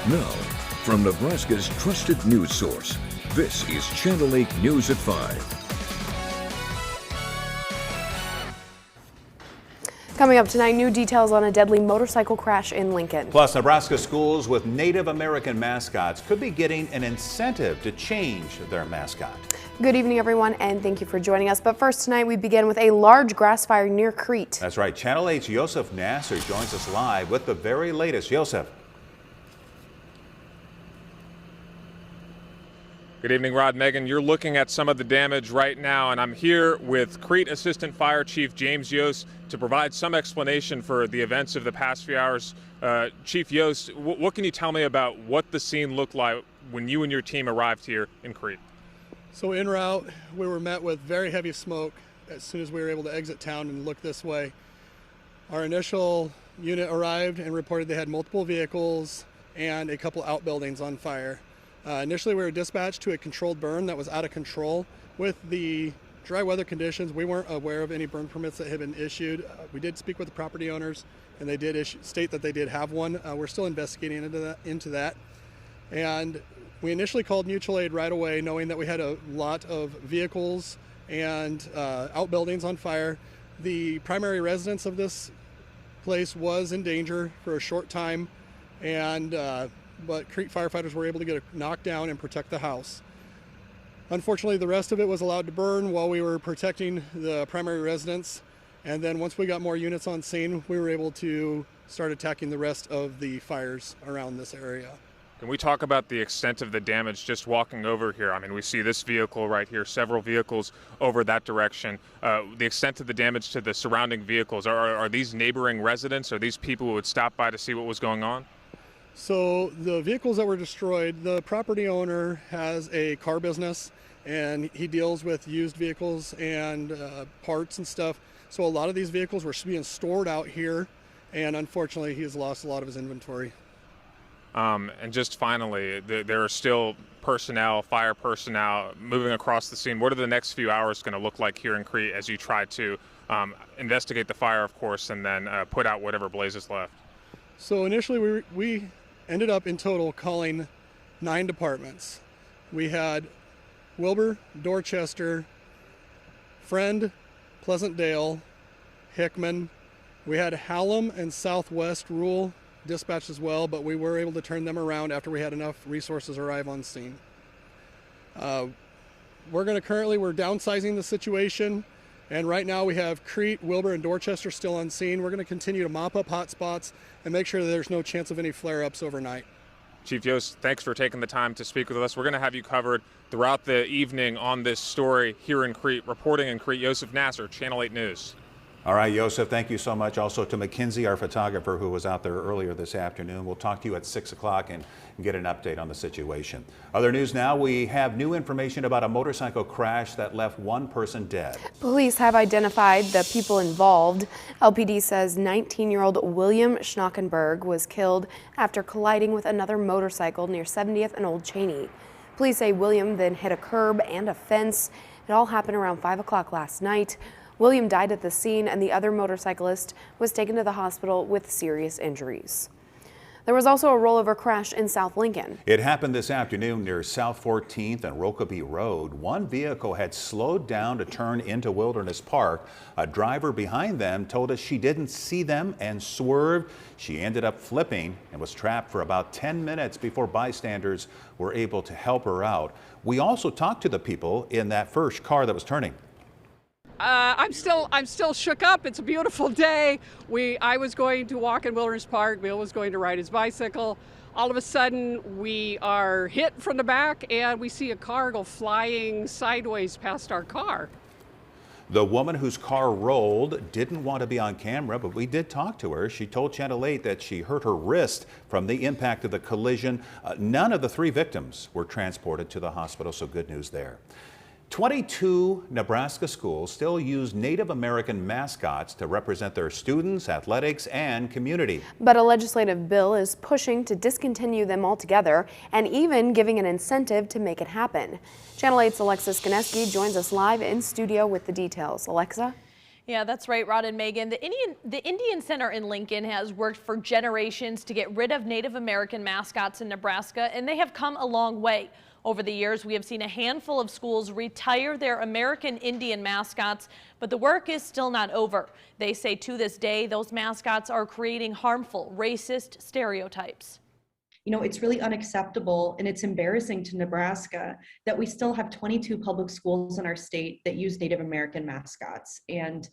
Now, from Nebraska's trusted news source, this is Channel 8 News at 5. Coming up tonight, new details on a deadly motorcycle crash in Lincoln. Plus, Nebraska schools with Native American mascots could be getting an incentive to change their mascot. Good evening, everyone, and thank you for joining us. But first tonight, we begin with a large grass fire near Crete. That's right. Channel 8's Yosef Nasser joins us live with the very latest. Yosef. Good evening, Rod. Megan, you're looking at some of the damage right now, and I'm here with Crete Assistant Fire Chief James Yost to provide some explanation for the events of the past few hours. Chief Yost, what can you tell me about what the scene looked like when you and your team arrived here in Crete? So en route, we were met with very heavy smoke as soon as we were able to exit town and look this way. Our initial unit arrived and reported they had multiple vehicles and a couple outbuildings on fire. Initially, we were dispatched to a controlled burn that was out of control. With the dry weather conditions, we weren't aware of any burn permits that had been issued. We did speak with the property owners, and they did state that they did have one. We're still investigating into that. And we initially called mutual aid right away, knowing that we had a lot of vehicles and outbuildings on fire. The primary residence of this place was in danger for a short time, and but Crete firefighters were able to get it knocked down and protect the house. Unfortunately, the rest of it was allowed to burn while we were protecting the primary residence. And then once we got more units on scene, we were able to start attacking the rest of the fires around this area. Can we talk about the extent of the damage just walking over here? I mean, we see this vehicle right here, several vehicles over that direction. The extent of the damage to the surrounding vehicles, are these neighboring residents? Are these people who would stop by to see what was going on? So the vehicles that were destroyed, the property owner has a car business and he deals with used vehicles and parts and stuff. So a lot of these vehicles were being stored out here, and unfortunately he has lost a lot of his inventory. And just finally, there are still personnel, fire personnel moving across the scene. What are the next few hours going to look like here in Crete as you try to investigate the fire, of course, and then put out whatever blaze is left? So initially we ended up in total calling 9 departments. We had Wilbur, Dorchester, Friend, Pleasantdale, Hickman. We had Hallam and Southwest Rural dispatched as well, but we were able to turn them around after we had enough resources arrive on scene. We're downsizing the situation, and right now we have Crete, Wilbur, and Dorchester still on scene. We're going to continue to mop up hot spots and make sure that there's no chance of any flare-ups overnight. Chief Yost, thanks for taking the time to speak with us. We're going to have you covered throughout the evening on this story here in Crete. Reporting in Crete, Yosef Nasser, Channel 8 News. All right, Yosef, thank you so much. Also to Mackenzie, our photographer, who was out there earlier this afternoon. We'll talk to you at 6 o'clock and get an update on the situation. Other news now, we have new information about a motorcycle crash that left one person dead. Police have identified the people involved. LPD says 19-year-old William Schnockenberg was killed after colliding with another motorcycle near 70th and Old Cheney. Police say William then hit a curb and a fence. It all happened around 5 o'clock last night. William died at the scene, and the other motorcyclist was taken to the hospital with serious injuries. There was also a rollover crash in South Lincoln. It happened this afternoon near South 14th and Rokeby Road. One vehicle had slowed down to turn into Wilderness Park. A driver behind them told us she didn't see them and swerved. She ended up flipping and was trapped for about 10 minutes before bystanders were able to help her out. We also talked to the people in that first car that was turning. I'm still shook up. It's a beautiful day. I was going to walk in Wilderness Park. Bill was going to ride his bicycle. All of a sudden, we are hit from the back, and we see a car go flying sideways past our car. The woman whose car rolled didn't want to be on camera, but we did talk to her. She told Channel 8 that she hurt her wrist from the impact of the collision. None of the 3 victims were transported to the hospital, so good news there. 22 Nebraska schools still use Native American mascots to represent their students, athletics, and community. But a legislative bill is pushing to discontinue them altogether and even giving an incentive to make it happen. Channel 8's Alexa Skineski joins us live in studio with the details. Alexa? Yeah, that's right, Rod and Megan. The Indian Center in Lincoln has worked for generations to get rid of Native American mascots in Nebraska, and they have come a long way. Over the years, we have seen a handful of schools retire their American Indian mascots, but the work is still not over. They say to this day, those mascots are creating harmful, racist stereotypes. You know, it's really unacceptable and it's embarrassing to Nebraska that we still have 22 public schools in our state that use Native American mascots. And,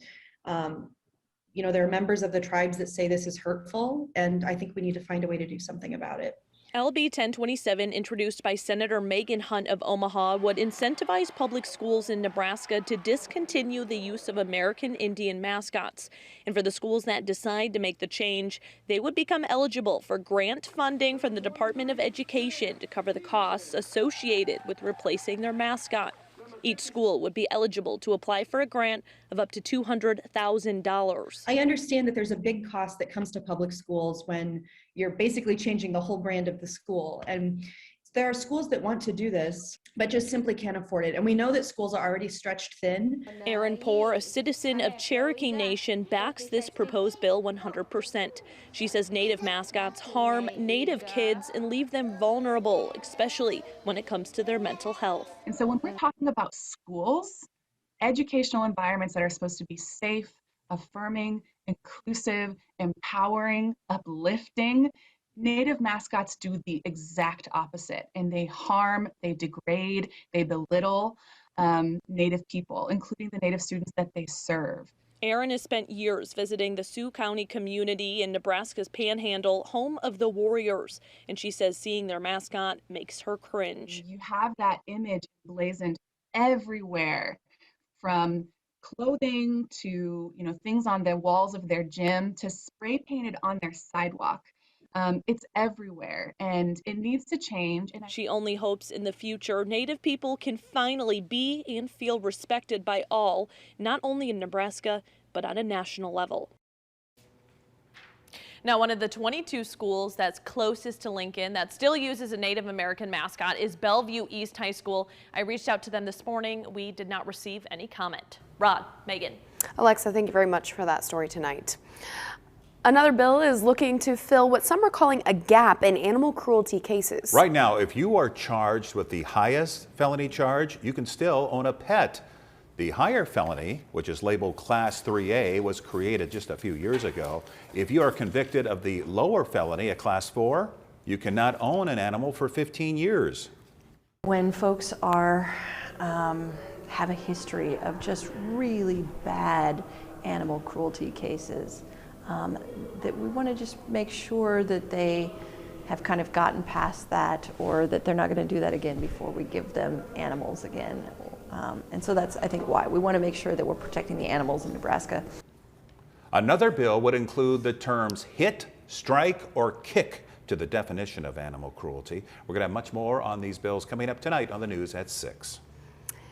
you know, there are members of the tribes that say this is hurtful, and I think we need to find a way to do something about it. LB 1027, introduced by Senator Megan Hunt of Omaha, would incentivize public schools in Nebraska to discontinue the use of American Indian mascots. And for the schools that decide to make the change, they would become eligible for grant funding from the Department of Education to cover the costs associated with replacing their mascot. Each school would be eligible to apply for a grant of up to $200,000. I understand that there's a big cost that comes to public schools when you're basically changing the whole brand of the school. And there are schools that want to do this, but just simply can't afford it. And we know that schools are already stretched thin. Erin Poore, a citizen of Cherokee Nation, backs this proposed bill 100%. She says Native mascots harm Native kids and leave them vulnerable, especially when it comes to their mental health. And so when we're talking about schools, educational environments that are supposed to be safe, affirming, inclusive, empowering, uplifting, Native mascots do the exact opposite, and they harm, they degrade, they belittle Native people, including the Native students that they serve. Erin has spent years visiting the Sioux County community in Nebraska's Panhandle, home of the Warriors, and she says seeing their mascot makes her cringe. You have that image blazoned everywhere, from clothing to things on the walls of their gym to spray painted on their sidewalk. It's everywhere, and it needs to change. And she only hopes in the future Native people can finally be and feel respected by all, not only in Nebraska, but on a national level. Now, one of the 22 schools that's closest to Lincoln that still uses a Native American mascot is Bellevue East High School. I reached out to them this morning. We did not receive any comment. Rod, Megan. Alexa, thank you very much for that story tonight. Another bill is looking to fill what some are calling a gap in animal cruelty cases. Right now, if you are charged with the highest felony charge, you can still own a pet. The higher felony, which is labeled Class 3A, was created just a few years ago. If you are convicted of the lower felony, a Class 4, you cannot own an animal for 15 years. When folks have a history of just really bad animal cruelty cases, that we want to just make sure that they have kind of gotten past that, or that they're not going to do that again before we give them animals again. And so that's, I think, why we want to make sure that we're protecting the animals in Nebraska. Another bill would include the terms hit, strike, or kick to the definition of animal cruelty. We're going to have much more on these bills coming up tonight on the news at 6.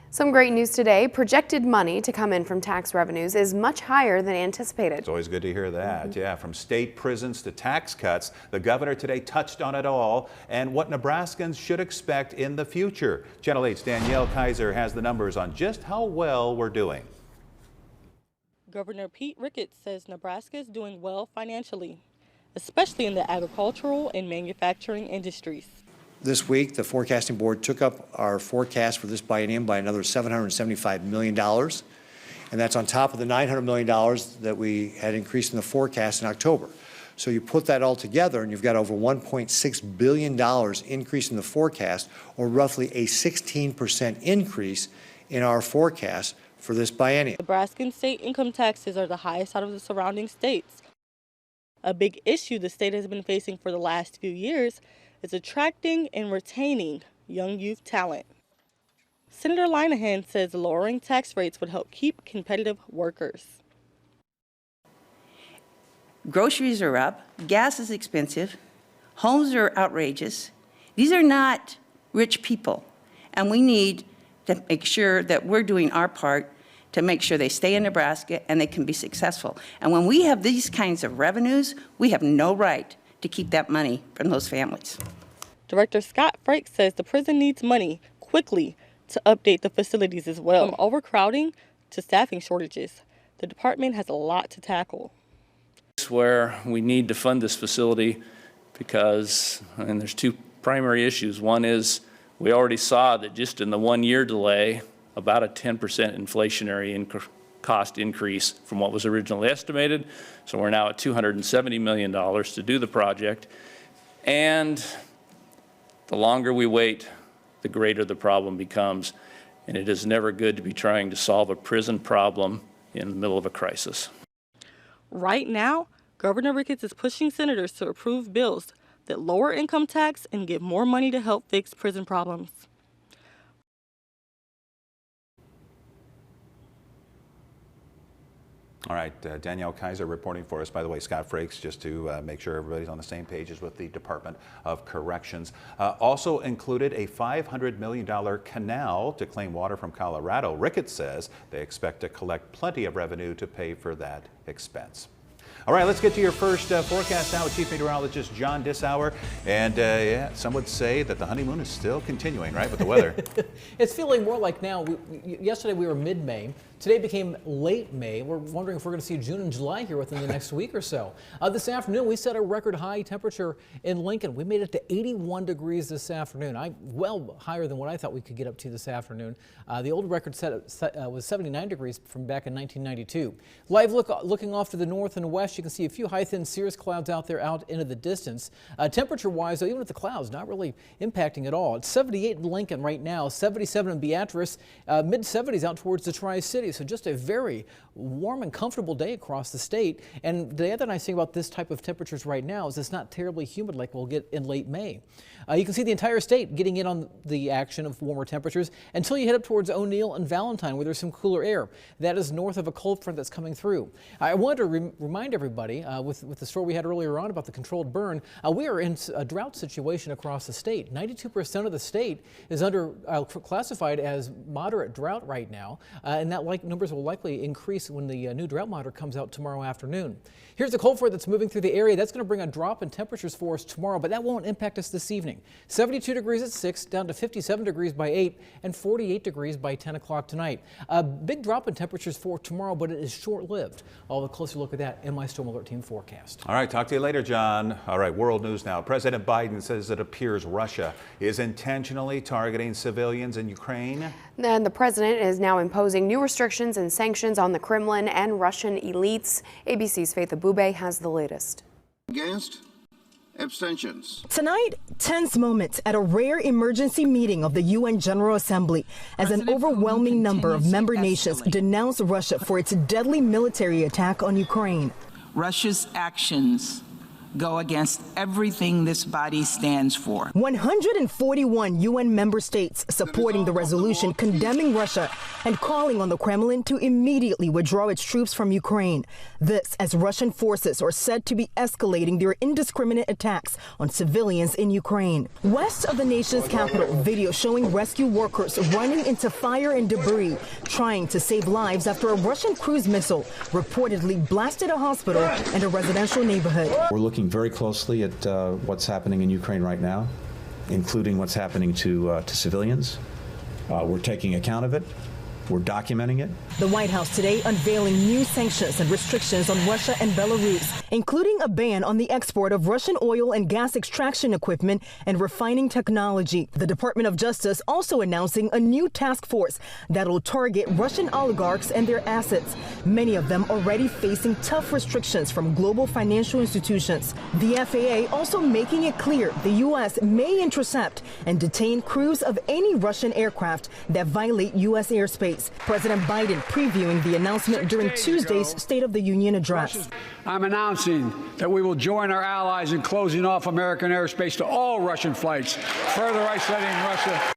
Some great news today. Projected money to come in from tax revenues is much higher than anticipated. It's always good to hear that. Yeah, from state prisons to tax cuts, the governor today touched on it all and what Nebraskans should expect in the future. Channel 8's Danielle Kaiser has the numbers on just how well we're doing. Governor Pete Ricketts says Nebraska is doing well financially, especially in the agricultural and manufacturing industries. This week, the forecasting board took up our forecast for this biennium by another $775 million. And that's on top of the $900 million that we had increased in the forecast in October. So you put that all together and you've got over $1.6 billion increase in the forecast, or roughly a 16% increase in our forecast for this biennium. Nebraskan state income taxes are the highest out of the surrounding states. A big issue the state has been facing for the last few years is attracting and retaining young youth talent. Senator Linehan says lowering tax rates would help keep competitive workers. Groceries are up, gas is expensive, homes are outrageous. These are not rich people, and we need to make sure that we're doing our part to make sure they stay in Nebraska and they can be successful. And when we have these kinds of revenues, we have no right to keep that money from those families. Director Scott Frakes says the prison needs money quickly to update the facilities as well. From overcrowding to staffing shortages, the department has a lot to tackle. Where we need to fund this facility because, and there's two primary issues. One is we already saw that just in the 1 year delay, about a 10% inflationary cost increase from what was originally estimated. So we're now at $270 million to do the project. And the longer we wait, the greater the problem becomes. And it is never good to be trying to solve a prison problem in the middle of a crisis. Right now, Governor Ricketts is pushing senators to approve bills that lower income tax and give more money to help fix prison problems. All right, Danielle Kaiser reporting for us. By the way, Scott Frakes, just to make sure everybody's on the same page, is with the Department of Corrections. Also included a $500 million canal to claim water from Colorado. Ricketts says they expect to collect plenty of revenue to pay for that expense. All right, let's get to your first forecast now with Chief Meteorologist John Dissauer. And yeah, some would say that the honeymoon is still continuing, right, with the weather? It's feeling more like now. Yesterday we were mid-May. Today became late May. We're wondering if we're going to see June and July here within the next week or so. This afternoon, we set a record high temperature in Lincoln. We made it to 81 degrees this afternoon. Well higher than what I thought we could get up to this afternoon. The old record was 79 degrees from back in 1992. Live looking off to the north and west, you can see a few high thin cirrus clouds out there out into the distance. Temperature-wise, though, even with the clouds, not really impacting at all. It's 78 in Lincoln right now, 77 in Beatrice, mid-70s out towards the Tri-Cities. So just a very warm and comfortable day across the state. And the other nice thing about this type of temperatures right now is it's not terribly humid like we'll get in late May. You can see the entire state getting in on the action of warmer temperatures until you head up towards O'Neill and Valentine, where there's some cooler air. That is north of a cold front that's coming through. I wanted to remind everybody with the story we had earlier on about the controlled burn, we are in a drought situation across the state. 92% of the state is classified as moderate drought right now, and that numbers will likely increase when the new drought monitor comes out tomorrow afternoon. Here's the cold front that's moving through the area. That's going to bring a drop in temperatures for us tomorrow, but that won't impact us this evening. 72 degrees at 6, down to 57 degrees by 8, and 48 degrees by 10 o'clock tonight. A big drop in temperatures for tomorrow, but it is short-lived. I'll have a closer look at that in my Storm Alert Team forecast. All right, talk to you later, John. All right, world news now. President Biden says it appears Russia is intentionally targeting civilians in Ukraine. And the president is now imposing new restrictions and sanctions on the Kremlin and Russian elites. ABC's Faith Abube has the latest. Against? Abstentions. Tonight, tense moments at a rare emergency meeting of the UN General Assembly as an overwhelming number of member nations denounce Russia for its deadly military attack on Ukraine. Russia's actions go against everything this body stands for. 141 UN member states supporting the resolution condemning Russia and calling on the Kremlin to immediately withdraw its troops from Ukraine. This as Russian forces are said to be escalating their indiscriminate attacks on civilians in Ukraine. West of the nation's capital, video showing rescue workers running into fire and debris, trying to save lives after a Russian cruise missile reportedly blasted a hospital and a residential neighborhood. We're looking very closely at what's happening in Ukraine right now, including what's happening to civilians. We're taking account of it. We're documenting it. The White House today unveiling new sanctions and restrictions on Russia and Belarus, including a ban on the export of Russian oil and gas extraction equipment and refining technology. The Department of Justice also announcing a new task force that'll target Russian oligarchs and their assets, many of them already facing tough restrictions from global financial institutions. The FAA also making it clear the U.S. may intercept and detain crews of any Russian aircraft that violate U.S. airspace. President Biden previewing the announcement during Tuesday's State of the Union address. I'm announcing that we will join our allies in closing off American airspace to all Russian flights, further isolating Russia.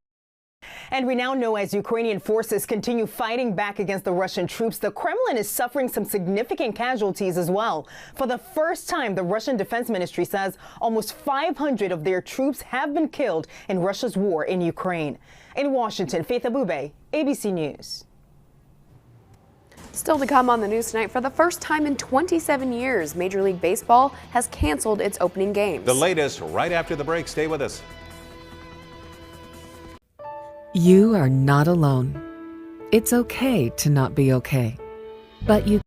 And we now know as Ukrainian forces continue fighting back against the Russian troops, the Kremlin is suffering some significant casualties as well. For the first time, the Russian Defense Ministry says almost 500 of their troops have been killed in Russia's war in Ukraine. In Washington, Faith Abube, ABC News. Still to come on the news tonight, for the first time in 27 years, Major League Baseball has canceled its opening games. The latest right after the break. Stay with us. You are not alone. It's okay to not be okay, but you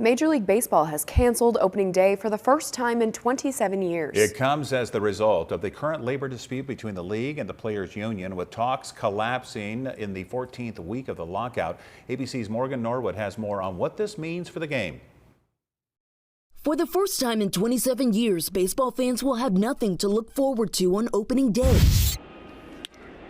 Major League Baseball has canceled opening day for the first time in 27 years. It comes as the result of the current labor dispute between the league and the players' union, with talks collapsing in the 14th week of the lockout. ABC's Morgan Norwood has more on what this means for the game. For the first time in 27 years, baseball fans will have nothing to look forward to on opening day.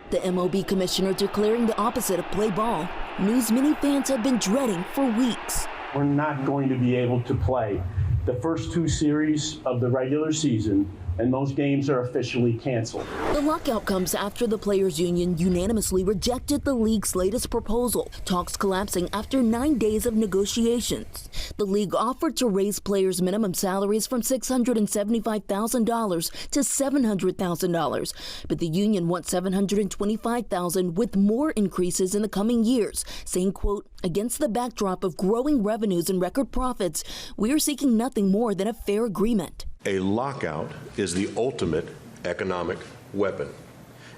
The MLB commissioner declaring the opposite of play ball, news many fans have been dreading for weeks. We're not going to be able to play the first two series of the regular season, and those games are officially canceled. The lockout comes after the players' union unanimously rejected the league's latest proposal, talks collapsing after 9 days of negotiations. The league offered to raise players' minimum salaries from $675,000 to $700,000, but the union wants $725,000 with more increases in the coming years, saying, quote, "Against the backdrop of growing revenues and record profits, we are seeking nothing more than a fair agreement." A lockout is the ultimate economic weapon.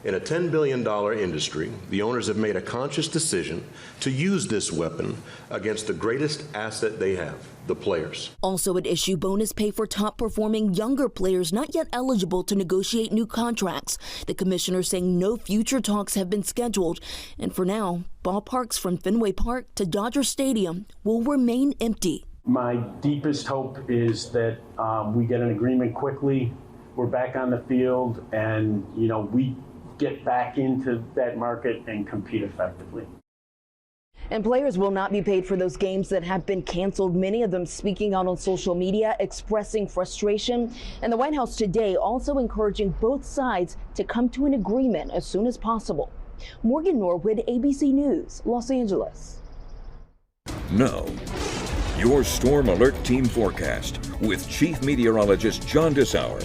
In a $10 billion industry, the owners have made a conscious decision to use this weapon against the greatest asset they have, the players. Also at issue, bonus pay for top-performing younger players not yet eligible to negotiate new contracts. The commissioner saying no future talks have been scheduled. And for now, ballparks from Fenway Park to Dodger Stadium will remain empty. My deepest hope is that we get an agreement quickly, we're back on the field, and we get back into that market and compete effectively. And players will not be paid for those games that have been canceled, many of them speaking out on social media, expressing frustration. And the White House today also encouraging both sides to come to an agreement as soon as possible. Morgan Norwood, ABC News, Los Angeles. Now, your Storm Alert Team forecast with Chief Meteorologist John Dissauer.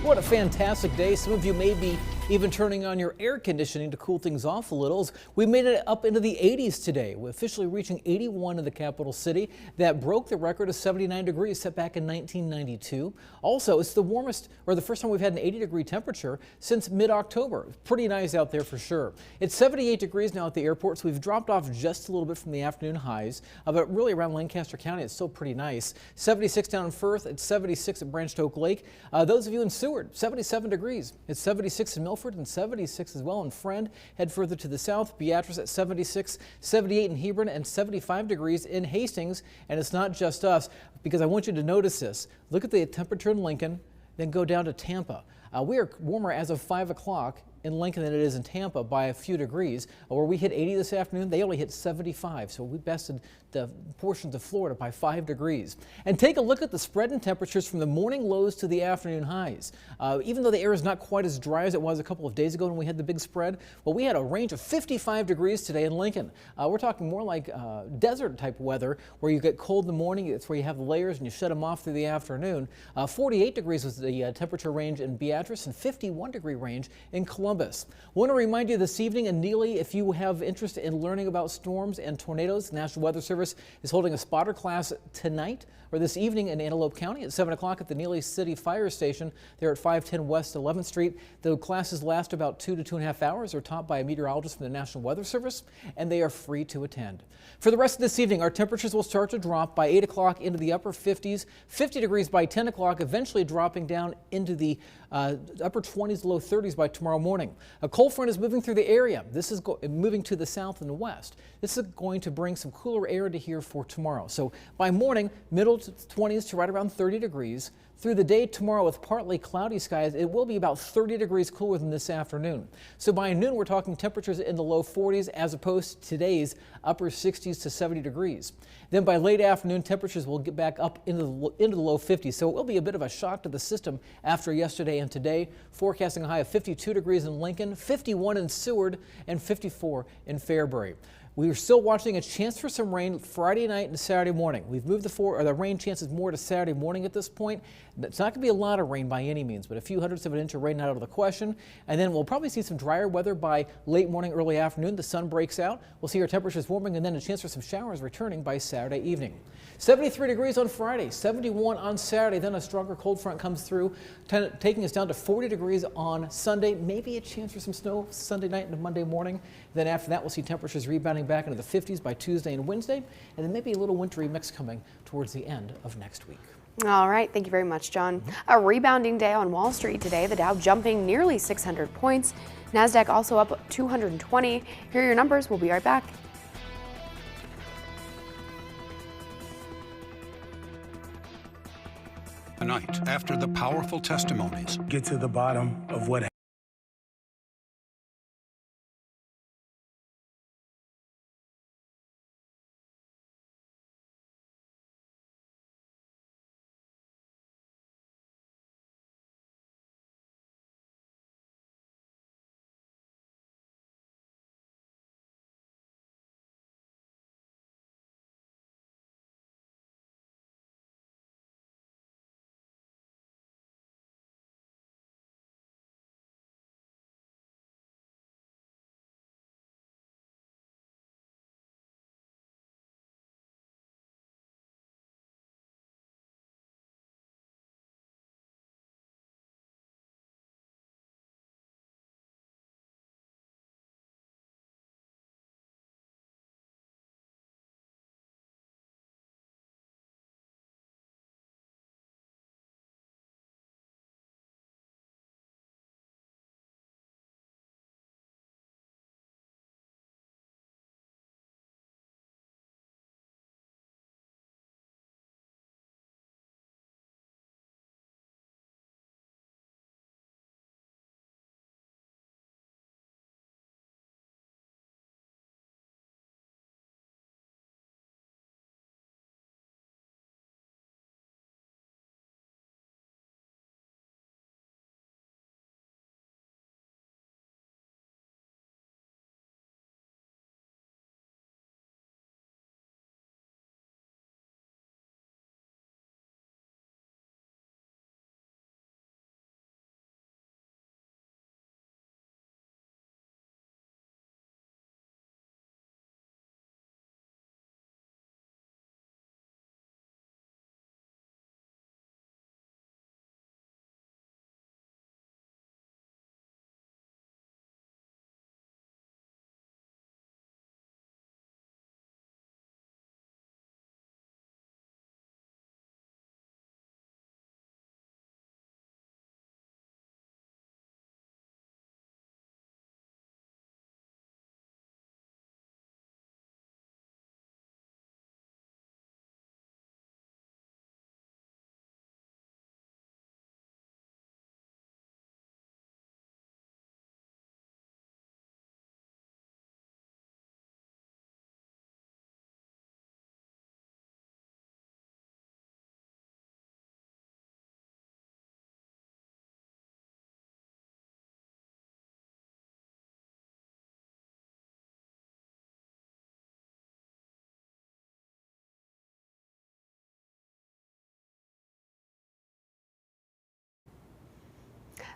What a fantastic day. Some of you may be even turning on your air conditioning to cool things off a little. We made it up into the 80s today. We're officially reaching 81 in the capital city. That broke the record of 79 degrees set back in 1992. Also, it's the warmest, or the first time we've had an 80-degree temperature since mid-October. Pretty nice out there for sure. It's 78 degrees now at the airport, so we've dropped off just a little bit from the afternoon highs. But really around Lancaster County, it's still pretty nice. 76 down in Firth, it's 76 at Branched Oak Lake. Those of you in Seward, 77 degrees. It's 76 in Milford and 76 as well in Friend. Head further to the south, Beatrice at 76, 78 in Hebron, and 75 degrees in Hastings. And it's not just us, because I want you to notice this. Look at the temperature in Lincoln, then go down to Tampa. We are warmer as of 5 o'clock in Lincoln than it is in Tampa by a few degrees. Where we hit 80 this afternoon, they only hit 75, so we bested the portions of Florida by 5 degrees. And take a look at the spread in temperatures from the morning lows to the afternoon highs. Even though the air is not quite as dry as it was a couple of days ago when we had the big spread, well, we had a range of 55 degrees today in Lincoln. We're talking more like desert type weather where you get cold in the morning. It's where you have the layers and you shut them off through the afternoon. 48 degrees was the temperature range in Beatrice and 51-degree range in Columbus. Want to remind you this evening in Neely, if you have interest in learning about storms and tornadoes, the National Weather Service is holding a spotter class tonight or this evening in Antelope County at 7 o'clock at the Neely City Fire Station. They're at 510 West 11th Street. The classes last about 2 to 2.5 hours. They're taught by a meteorologist from the National Weather Service, and they are free to attend. For the rest of this evening, our temperatures will start to drop by 8 o'clock into the upper 50s, 50 degrees by 10 o'clock, eventually dropping down into the upper 20s, low 30s by tomorrow morning. A cold front is moving through the area. This is moving to the south and the west. This is going to bring some cooler air to here for tomorrow. So by morning, middle to 20s to right around 30 degrees. Through the day tomorrow with partly cloudy skies, it will be about 30 degrees cooler than this afternoon. So by noon, we're talking temperatures in the low 40s as opposed to today's upper 60s to 70 degrees. Then by late afternoon, temperatures will get back up into the low 50s. So it will be a bit of a shock to the system after yesterday and today. Forecasting a high of 52 degrees in Lincoln, 51 in Seward, and 54 in Fairbury. We are still watching a chance for some rain Friday night and Saturday morning. We've moved the rain chances more to Saturday morning at this point. It's not going to be a lot of rain by any means, but a few hundredths of an inch of rain out of the question. And then we'll probably see some drier weather by late morning, early afternoon. The sun breaks out. We'll see our temperatures warming and then a chance for some showers returning by Saturday evening. 73 degrees on Friday, 71 on Saturday. Then a stronger cold front comes through, taking us down to 40 degrees on Sunday. Maybe a chance for some snow Sunday night into Monday morning. Then after that, we'll see temperatures rebounding rebounding back into the 50s by Tuesday and Wednesday, and then maybe a little wintry mix coming towards the end of next week. All right, thank you very much, John. A rebounding day on Wall Street today, the Dow jumping nearly 600 points. NASDAQ also up 220. Here are your numbers. We'll be right back. Tonight, after the powerful testimonies, get to the bottom of what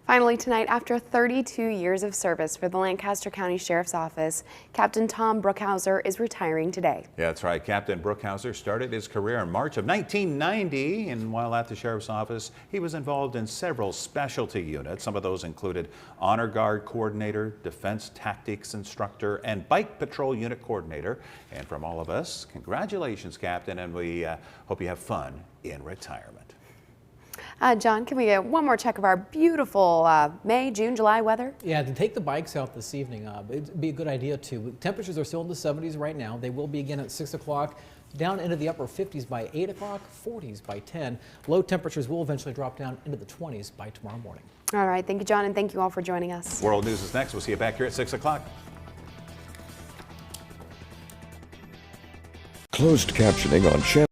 Finally tonight, after 32 years of service for the Lancaster County Sheriff's Office, Captain Tom Brookhauser is retiring today. Yeah, that's right. Captain Brookhauser started his career in March of 1990, and while at the Sheriff's Office, he was involved in several specialty units. Some of those included Honor Guard Coordinator, Defense Tactics Instructor, and Bike Patrol Unit Coordinator. And from all of us, congratulations, Captain, and we hope you have fun in retirement. John, can we get one more check of our beautiful May, June, July weather? Yeah, to take the bikes out this evening, it'd be a good idea too. Temperatures are still in the 70s right now. They will be again at 6 o'clock, down into the upper 50s by 8 o'clock, 40s by 10. Low temperatures will eventually drop down into the 20s by tomorrow morning. All right, thank you, John, and thank you all for joining us. World News is next. We'll see you back here at 6 o'clock. Closed captioning on Channel